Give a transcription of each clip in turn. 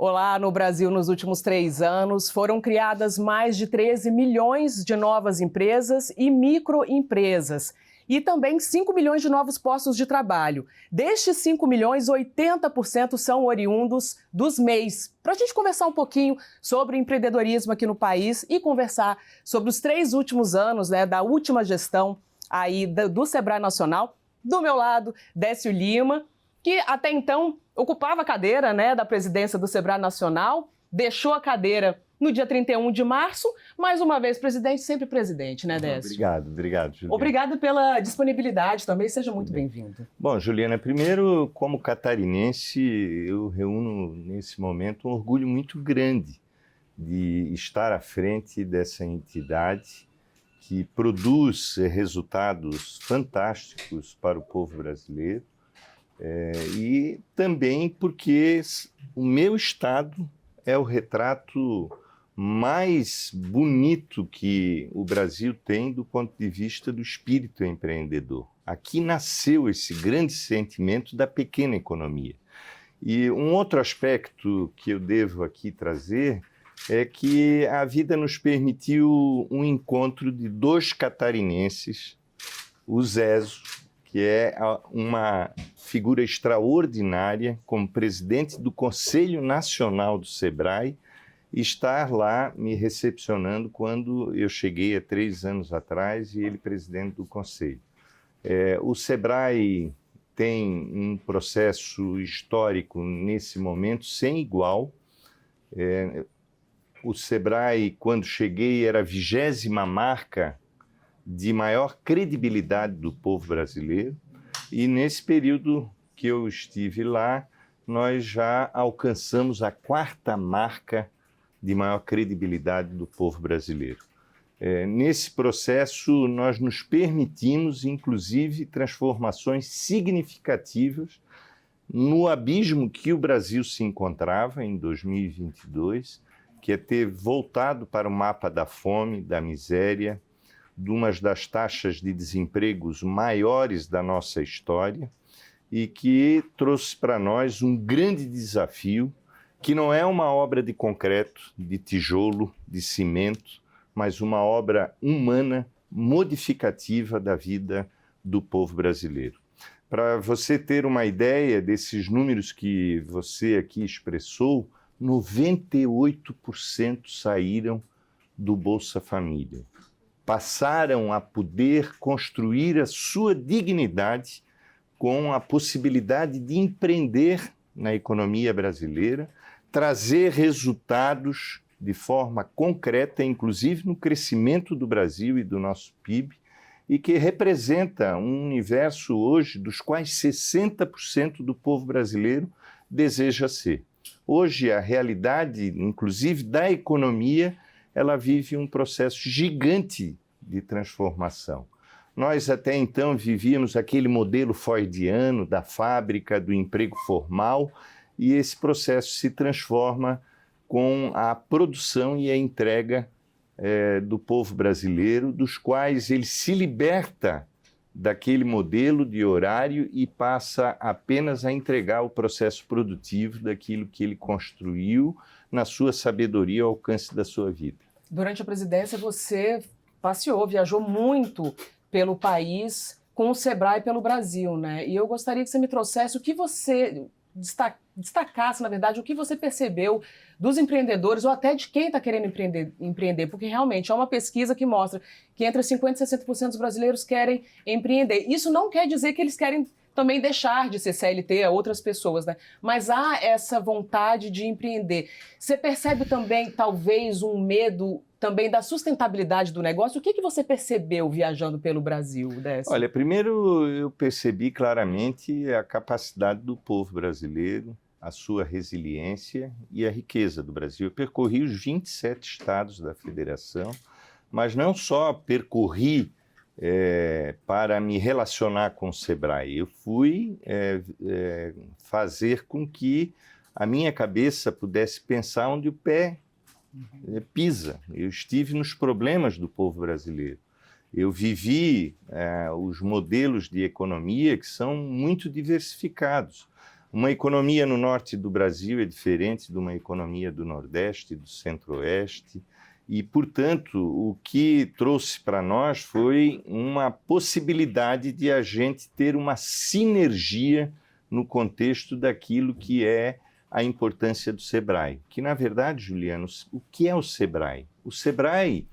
Olá, no Brasil, nos últimos 3 anos, foram criadas mais de 13 milhões de novas empresas e microempresas. E também 5 milhões de novos postos de trabalho. Destes 5 milhões, 80% são oriundos dos MEIs. Para a gente conversar um pouquinho sobre o empreendedorismo aqui no país e conversar sobre os 3 últimos anos, da última gestão aí do Sebrae Nacional. Do meu lado, Décio Lima, que até então ocupava a cadeira da presidência do Sebrae Nacional, deixou a cadeira no dia 31 de março, mais uma vez presidente, sempre presidente, né, Décio? Obrigado, Juliana. Obrigado pela disponibilidade também, seja muito bem-vindo. Bom, Juliana, primeiro, como catarinense, eu reúno nesse momento um orgulho muito grande de estar à frente dessa entidade que produz resultados fantásticos para o povo brasileiro. E também porque o meu estado é o retrato mais bonito que o Brasil tem do ponto de vista do espírito empreendedor. Aqui nasceu esse grande sentimento da pequena economia. E um outro aspecto que eu devo aqui trazer é que a vida nos permitiu um encontro de 2 catarinenses, o Zezo, que é uma figura extraordinária como presidente do Conselho Nacional do Sebrae, e estar lá me recepcionando quando eu cheguei há 3 anos atrás e ele presidente do Conselho. O Sebrae tem um processo histórico nesse momento sem igual. O Sebrae, quando cheguei, era a 20ª marca de maior credibilidade do povo brasileiro, e nesse período que eu estive lá, nós já alcançamos a 4ª marca de maior credibilidade do povo brasileiro. Nesse processo, nós nos permitimos, inclusive, transformações significativas no abismo que o Brasil se encontrava em 2022, que é ter voltado para o mapa da fome, da miséria, de uma das taxas de desempregos maiores da nossa história, e que trouxe para nós um grande desafio, que não é uma obra de concreto, de tijolo, de cimento, mas uma obra humana, modificativa da vida do povo brasileiro. Para você ter uma ideia desses números que você aqui expressou, 98% saíram do Bolsa Família. Passaram a poder construir a sua dignidade com a possibilidade de empreender na economia brasileira, trazer resultados de forma concreta, inclusive no crescimento do Brasil e do nosso PIB, e que representa um universo hoje dos quais 60% do povo brasileiro deseja ser. Hoje, a realidade, inclusive da economia, ela vive um processo gigante de transformação. Nós até então vivíamos aquele modelo freudiano da fábrica, do emprego formal, e esse processo se transforma com a produção e a entrega do povo brasileiro, dos quais ele se liberta daquele modelo de horário e passa apenas a entregar o processo produtivo daquilo que ele construiu na sua sabedoria ao alcance da sua vida. Durante a presidência, você passeou, viajou muito pelo país com o Sebrae pelo Brasil, né? E eu gostaria que você me trouxesse o que você destacasse, na verdade, o que você percebeu dos empreendedores ou até de quem está querendo empreender, porque realmente é uma pesquisa que mostra que entre 50% e 60% dos brasileiros querem empreender. Isso não quer dizer que eles querem também deixar de ser CLT a outras pessoas, né? Mas há essa vontade de empreender. Você percebe também, talvez, um medo também da sustentabilidade do negócio? O que você percebeu viajando pelo Brasil, Décio? Olha, primeiro eu percebi claramente a capacidade do povo brasileiro, a sua resiliência e a riqueza do Brasil. Eu percorri os 27 estados da federação, mas não só percorri para me relacionar com o Sebrae. Eu fui fazer com que a minha cabeça pudesse pensar onde o pé pisa. Eu estive nos problemas do povo brasileiro. Eu vivi os modelos de economia que são muito diversificados. Uma economia no norte do Brasil é diferente de uma economia do Nordeste, do Centro-Oeste, e, portanto, o que trouxe para nós foi uma possibilidade de a gente ter uma sinergia no contexto daquilo que é a importância do SEBRAE. Que, na verdade, Juliano, o que é o SEBRAE? O SEBRAE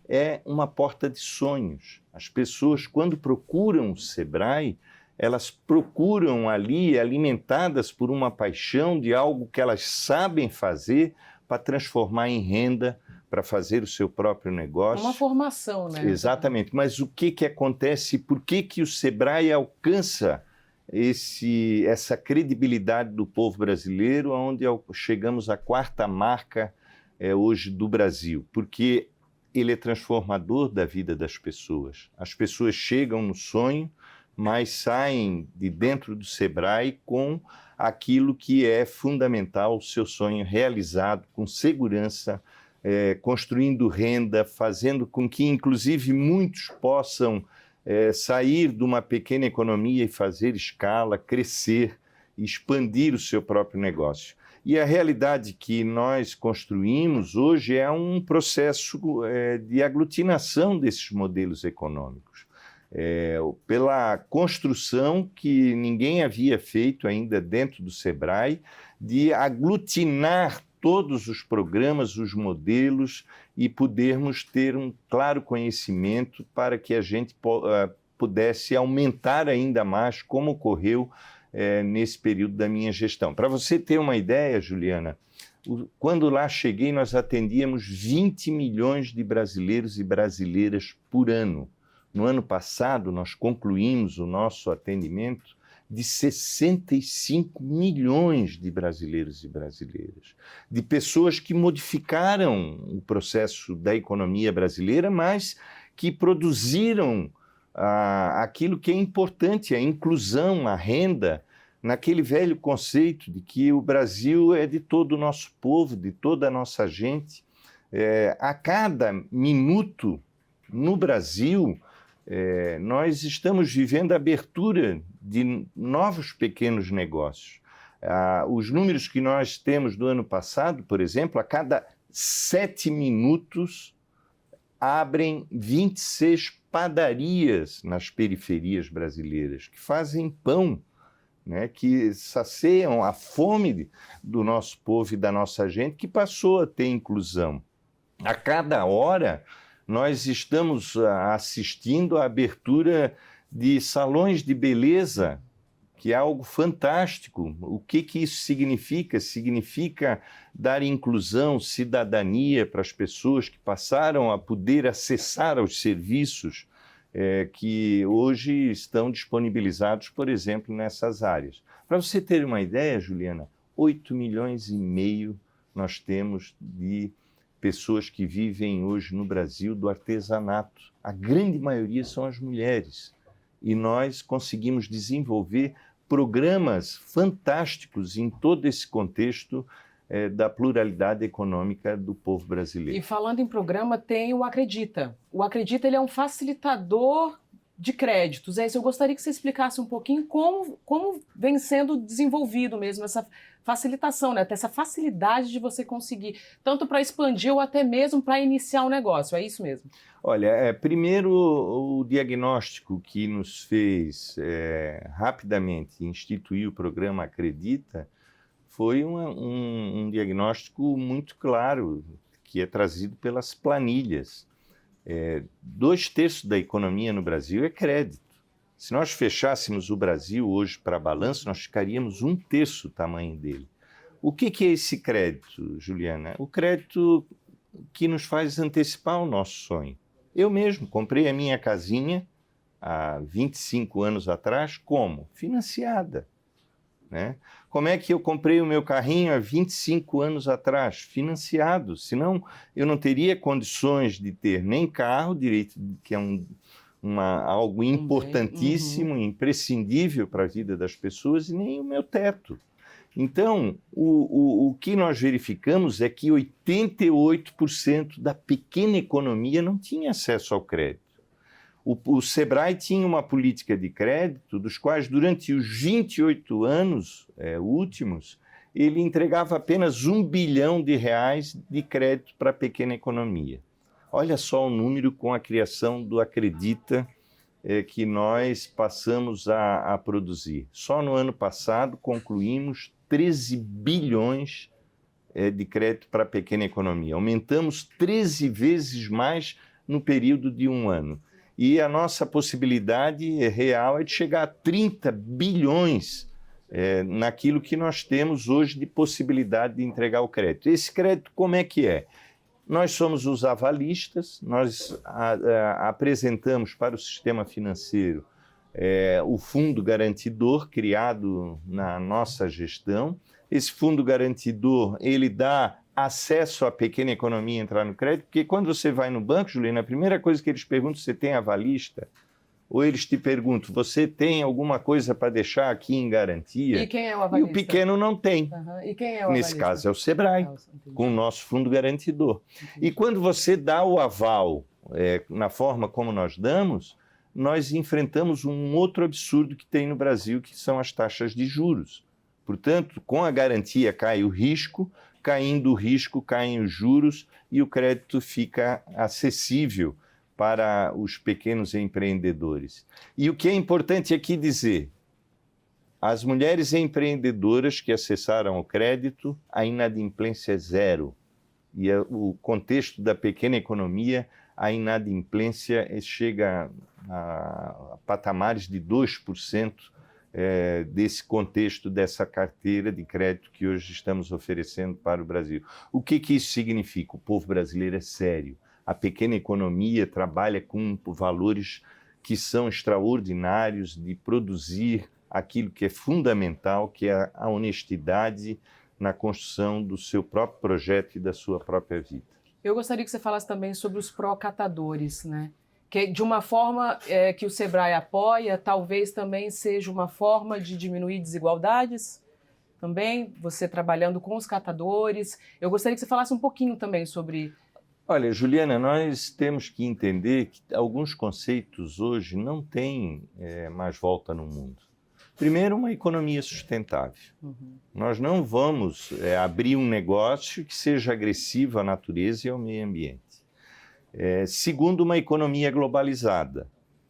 é uma porta de sonhos. As pessoas, quando procuram o SEBRAE, elas procuram ali, alimentadas por uma paixão de algo que elas sabem fazer para transformar em renda, para fazer o seu próprio negócio. Uma formação, né? Exatamente. Mas o que acontece? Por que o SEBRAE alcança essa credibilidade do povo brasileiro, onde chegamos à quarta marca hoje do Brasil? Porque ele é transformador da vida das pessoas. As pessoas chegam no sonho, mas saem de dentro do SEBRAE com aquilo que é fundamental, o seu sonho realizado com segurança, construindo renda, fazendo com que, inclusive, muitos possam sair de uma pequena economia e fazer escala, crescer, expandir o seu próprio negócio. E a realidade que nós construímos hoje é um processo de aglutinação desses modelos econômicos. Pela construção que ninguém havia feito ainda dentro do SEBRAE, de aglutinar todos os programas, os modelos, e podermos ter um claro conhecimento para que a gente pudesse aumentar ainda mais, como ocorreu nesse período da minha gestão. Para você ter uma ideia, Juliana, quando lá cheguei, nós atendíamos 20 milhões de brasileiros e brasileiras por ano. No ano passado, nós concluímos o nosso atendimento de 65 milhões de brasileiros e brasileiras, de pessoas que modificaram o processo da economia brasileira, mas que produziram aquilo que é importante, a inclusão, a renda, naquele velho conceito de que o Brasil é de todo o nosso povo, de toda a nossa gente. A cada minuto no Brasil, nós estamos vivendo a abertura de novos pequenos negócios. Os números que nós temos do ano passado, por exemplo, a cada 7 minutos abrem 26 padarias nas periferias brasileiras, que fazem pão, né, que saciam a fome do nosso povo e da nossa gente, que passou a ter inclusão. A cada hora, nós estamos assistindo à abertura de salões de beleza, que é algo fantástico. O que isso significa? Significa dar inclusão, cidadania para as pessoas que passaram a poder acessar aos serviços que hoje estão disponibilizados, por exemplo, nessas áreas. Para você ter uma ideia, Juliana, 8 milhões e meio nós temos de pessoas que vivem hoje no Brasil do artesanato. A grande maioria são as mulheres. E nós conseguimos desenvolver programas fantásticos em todo esse contexto da pluralidade econômica do povo brasileiro. E falando em programa, tem o Acredita. O Acredita, ele é um facilitador de créditos. Eu gostaria que você explicasse um pouquinho como vem sendo desenvolvido mesmo essa facilitação, né? Essa facilidade de você conseguir, tanto para expandir ou até mesmo para iniciar um negócio. É isso mesmo? Olha, primeiro o diagnóstico que nos fez rapidamente instituir o programa Acredita foi um diagnóstico muito claro, que é trazido pelas planilhas. 2/3 da economia no Brasil é crédito. Se nós fechássemos o Brasil hoje para balanço, nós ficaríamos 1/3 o tamanho dele. O que é esse crédito, Juliana? O crédito que nos faz antecipar o nosso sonho. Eu mesmo comprei a minha casinha há 25 anos atrás, como? Financiada. Né? Como é que eu comprei o meu carrinho há 25 anos atrás? Financiado. Senão eu não teria condições de ter nem carro, direito, que é algo importantíssimo, imprescindível para a vida das pessoas, e nem o meu teto. Então, o que nós verificamos é que 88% da pequena economia não tinha acesso ao crédito. O Sebrae tinha uma política de crédito, dos quais, durante os 28 anos últimos, ele entregava apenas R$ 1 bilhão de crédito para a pequena economia. Olha só o número com a criação do Acredita que nós passamos a produzir. Só no ano passado concluímos 13 bilhões de crédito para a pequena economia. Aumentamos 13 vezes mais no período de um ano. E a nossa possibilidade real é de chegar a 30 bilhões naquilo que nós temos hoje de possibilidade de entregar o crédito. Esse crédito como é que é? Nós somos os avalistas, nós apresentamos para o sistema financeiro o fundo garantidor criado na nossa gestão. Esse fundo garantidor, ele dá acesso à pequena economia a entrar no crédito, porque quando você vai no banco, Juliana, a primeira coisa que eles perguntam, você tem avalista? Ou eles te perguntam, você tem alguma coisa para deixar aqui em garantia? E quem é o avalista? E o pequeno não tem. Uhum. E quem é o Nesse avalista? caso é o Sebrae, com o nosso fundo garantidor. Entendi. E quando você dá o aval na forma como nós damos, nós enfrentamos um outro absurdo que tem no Brasil, que são as taxas de juros. Portanto, com a garantia cai o risco, caindo o risco, caem os juros e o crédito fica acessível para os pequenos empreendedores. E o que é importante aqui dizer, as mulheres empreendedoras que acessaram o crédito, a inadimplência é zero. E o contexto da pequena economia, a inadimplência chega a patamares de 2%, desse contexto, dessa carteira de crédito que hoje estamos oferecendo para o Brasil. O que isso significa? O povo brasileiro é sério. A pequena economia trabalha com valores que são extraordinários de produzir aquilo que é fundamental, que é a honestidade na construção do seu próprio projeto e da sua própria vida. Eu gostaria que você falasse também sobre os pró-catadores, né? Que de uma forma que o Sebrae apoia, talvez também seja uma forma de diminuir desigualdades? Também, você trabalhando com os catadores. Eu gostaria que você falasse um pouquinho também sobre... Olha, Juliana, nós temos que entender que alguns conceitos hoje não têm mais volta no mundo. Primeiro, uma economia sustentável. Uhum. Nós não vamos abrir um negócio que seja agressivo à natureza e ao meio ambiente. Segundo, uma economia globalizada.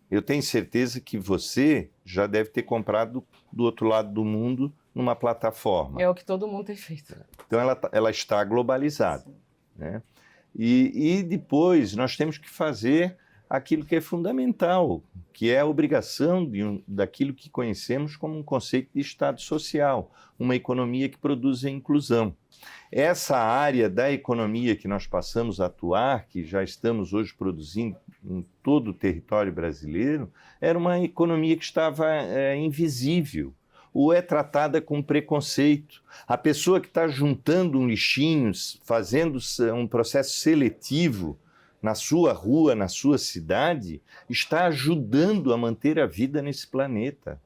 Eu tenho certeza que você já deve ter comprado do outro lado do mundo numa plataforma. É o que todo mundo tem feito. Então, ela está globalizada. Né? E depois, nós temos que fazer aquilo que é fundamental, que é a obrigação daquilo que conhecemos como um conceito de Estado social, uma economia que produza inclusão. Essa área da economia que nós passamos a atuar, que já estamos hoje produzindo em todo o território brasileiro, era uma economia que estava invisível, ou é tratada com preconceito. A pessoa que está juntando um lixinho, fazendo um processo seletivo na sua rua, na sua cidade, está ajudando a manter a vida nesse planeta.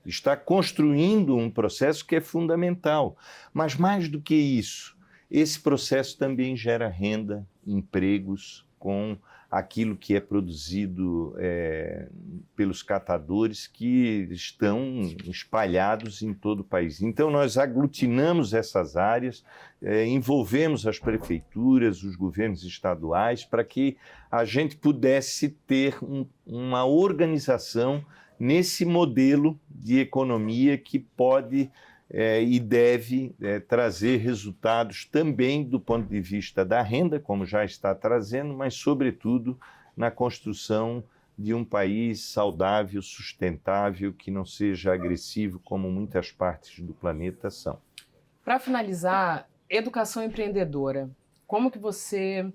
Está construindo um processo que é fundamental. Mas mais do que isso, esse processo também gera renda, empregos com aquilo que é produzido pelos catadores que estão espalhados em todo o país. Então, nós aglutinamos essas áreas, envolvemos as prefeituras, os governos estaduais, para que a gente pudesse ter uma organização nesse modelo de economia que pode e deve trazer resultados também do ponto de vista da renda, como já está trazendo, mas, sobretudo, na construção de um país saudável, sustentável, que não seja agressivo como muitas partes do planeta são. Para finalizar, educação empreendedora, como que você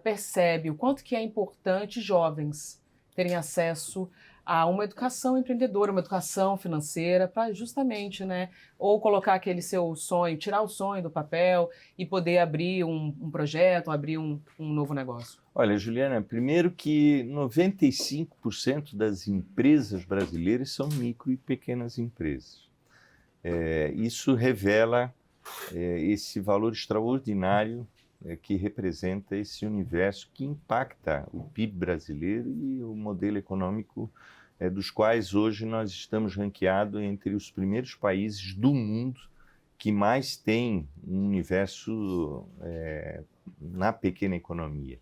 percebe o quanto que é importante jovens terem acesso a uma educação empreendedora, uma educação financeira, para justamente, né, ou colocar aquele seu sonho, tirar o sonho do papel e poder abrir um projeto, abrir um novo negócio? Olha, Juliana, primeiro que 95% das empresas brasileiras são micro e pequenas empresas. Isso revela esse valor extraordinário que representa esse universo que impacta o PIB brasileiro e o modelo econômico dos quais hoje nós estamos ranqueados entre os primeiros países do mundo que mais tem um universo na pequena economia.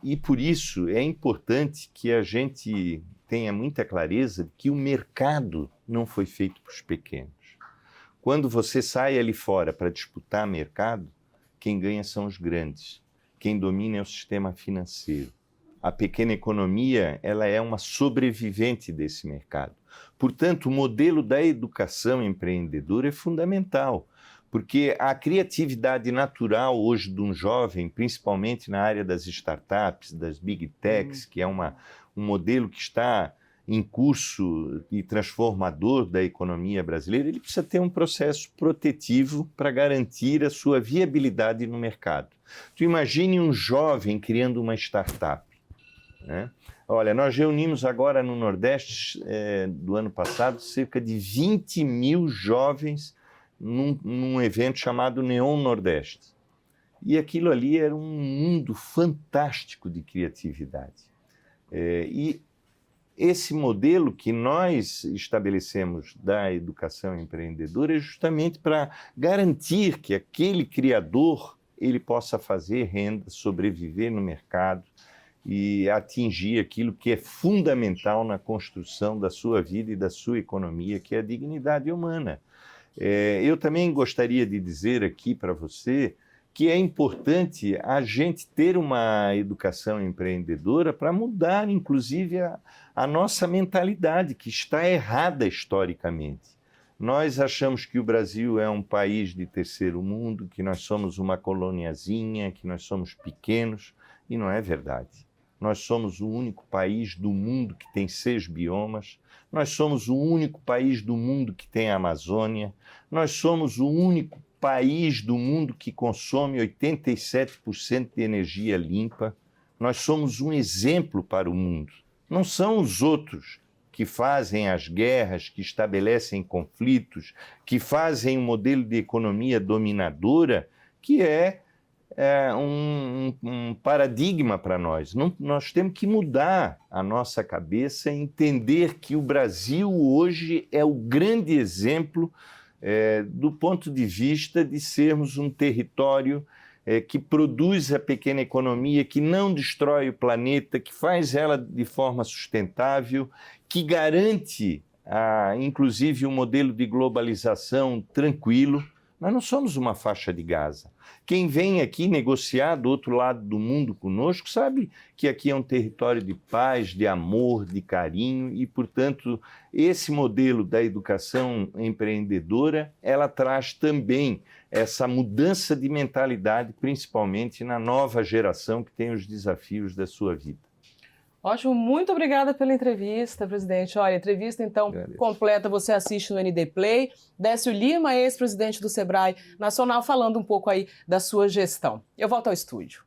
E por isso é importante que a gente tenha muita clareza de que o mercado não foi feito para os pequenos. Quando você sai ali fora para disputar mercado, quem ganha são os grandes, quem domina é o sistema financeiro. A pequena economia, ela é uma sobrevivente desse mercado. Portanto, o modelo da educação empreendedora é fundamental, porque a criatividade natural hoje de um jovem, principalmente na área das startups, das big techs, que é um modelo que está em curso e transformador da economia brasileira, ele precisa ter um processo protetivo para garantir a sua viabilidade no mercado. Tu imagine um jovem criando uma startup, né? Olha, nós reunimos agora no Nordeste, do ano passado, cerca de 20 mil jovens num evento chamado Neon Nordeste. E aquilo ali era um mundo fantástico de criatividade. E esse modelo que nós estabelecemos da educação empreendedora é justamente para garantir que aquele criador ele possa fazer renda, sobreviver no mercado e atingir aquilo que é fundamental na construção da sua vida e da sua economia, que é a dignidade humana. Eu também gostaria de dizer aqui para você que é importante a gente ter uma educação empreendedora para mudar, inclusive, a nossa mentalidade, que está errada historicamente. Nós achamos que o Brasil é um país de terceiro mundo, que nós somos uma coloniazinha, que nós somos pequenos, e não é verdade. Nós somos o único país do mundo que tem 6 biomas, nós somos o único país do mundo que tem a Amazônia, nós somos o único país do mundo que consome 87% de energia limpa, nós somos um exemplo para o mundo. Não são os outros que fazem as guerras, que estabelecem conflitos, que fazem um modelo de economia dominadora, que é um paradigma para nós. Nós temos que mudar a nossa cabeça e entender que o Brasil hoje é o grande exemplo do ponto de vista de sermos um território que produz a pequena economia, que não destrói o planeta, que faz ela de forma sustentável, que garante, inclusive, um modelo de globalização tranquilo. Nós não somos uma faixa de Gaza. Quem vem aqui negociar do outro lado do mundo conosco sabe que aqui é um território de paz, de amor, de carinho e, portanto, esse modelo da educação empreendedora, ela traz também essa mudança de mentalidade, principalmente na nova geração que tem os desafios da sua vida. Ótimo, muito obrigada pela entrevista, presidente. Olha, entrevista então completa você assiste no ND Play. Décio Lima, ex-presidente do Sebrae Nacional, falando um pouco aí da sua gestão. Eu volto ao estúdio.